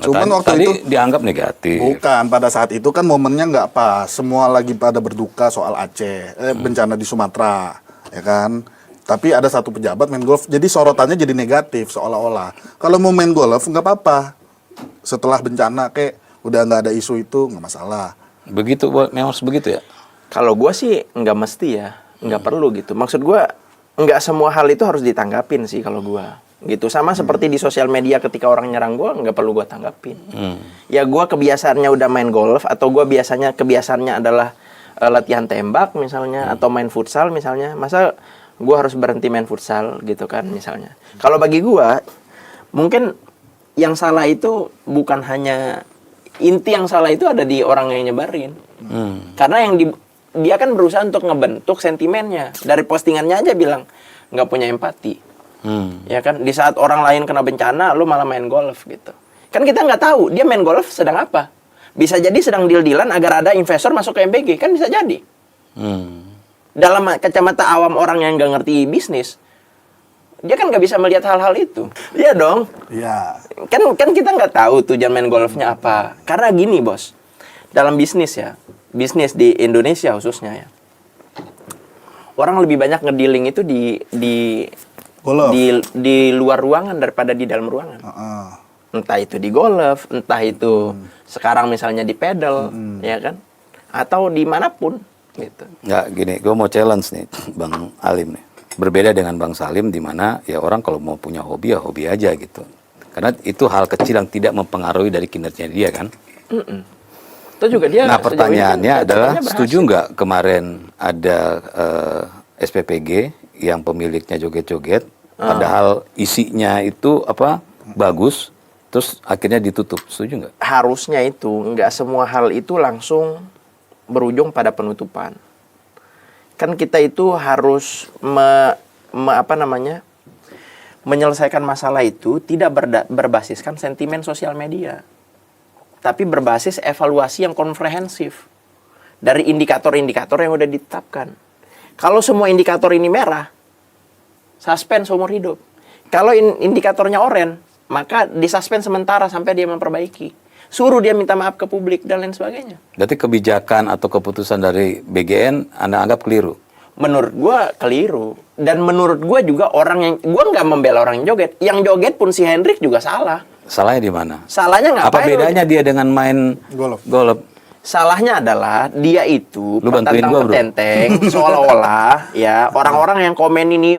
Cuman waktu tadi itu dianggap negatif. bukan, pada saat itu kan momennya nggak pas. Semua lagi pada berduka soal Aceh, bencana di Sumatera, ya kan. Tapi ada satu pejabat main golf, jadi sorotannya jadi negatif seolah-olah. Kalau mau main golf nggak apa-apa. Setelah bencana kayak udah nggak ada isu itu nggak masalah. Begitu, memang harus begitu ya. Kalau gue sih nggak mesti ya, nggak perlu gitu. Maksud gue nggak semua hal itu harus ditanggapin sih kalau gue. Gitu sama seperti di sosial media ketika orang nyerang gue nggak perlu gue tanggapin. Ya gue kebiasaannya udah main golf atau gue biasanya kebiasaannya adalah latihan tembak misalnya atau main futsal misalnya. Masa gue harus berhenti main futsal gitu kan misalnya. Kalau bagi gue mungkin yang salah itu bukan hanya inti yang salah itu ada di orang yang nyebarin. Karena yang dia kan berusaha untuk ngebentuk sentimennya. Dari postingannya aja bilang nggak punya empati. Ya kan, di saat orang lain kena bencana, lu malah main golf gitu. Kan kita nggak tahu dia main golf sedang apa. Bisa jadi sedang deal-dealan agar ada investor masuk ke MBG, kan bisa jadi. Dalam kacamata awam orang yang nggak ngerti bisnis, dia kan nggak bisa melihat hal-hal itu. Iya dong. Iya. Kan kita nggak tahu tujuan main golfnya apa. Karena gini bos, dalam bisnis ya, bisnis di Indonesia khususnya ya, orang lebih banyak ngedealing itu Golf. di luar ruangan daripada di dalam ruangan. Entah itu di golf, entah itu sekarang misalnya di pedal, ya kan? Atau dimanapun, gitu. Nggak, gini, gue mau challenge nih, Bang Alim nih. Berbeda dengan Bang Salim, di mana ya orang kalau mau punya hobi, ya hobi aja gitu. Karena itu hal kecil yang tidak mempengaruhi dari kinerja dia kan. Itu juga dia. Nah pertanyaannya kan, adalah, berhasil. setuju nggak kemarin ada SPPG yang pemiliknya joget-joget, padahal isinya itu bagus, terus akhirnya ditutup, setuju nggak? Harusnya itu nggak semua hal itu langsung berujung pada penutupan. Kan kita itu harus menyelesaikan masalah itu tidak berbasiskan sentimen sosial media, tapi berbasis evaluasi yang komprehensif dari indikator-indikator yang udah ditetapkan. Kalau semua indikator ini merah, suspend seumur hidup. Kalau indikatornya oranye, maka disuspend sementara sampai dia memperbaiki. Suruh dia minta maaf ke publik dan lain sebagainya. Berarti kebijakan atau keputusan dari BGN Anda anggap keliru? Menurut gua keliru. Dan menurut gua juga gua nggak membela orang yang joget. Yang joget pun si Hendrik juga salah. Salahnya di mana? Salahnya ngapain? Apa bedanya dia dengan main golf? Salahnya adalah dia itu Lu bantuin gua, bro. petenteng seolah-olah ya orang-orang yang komen ini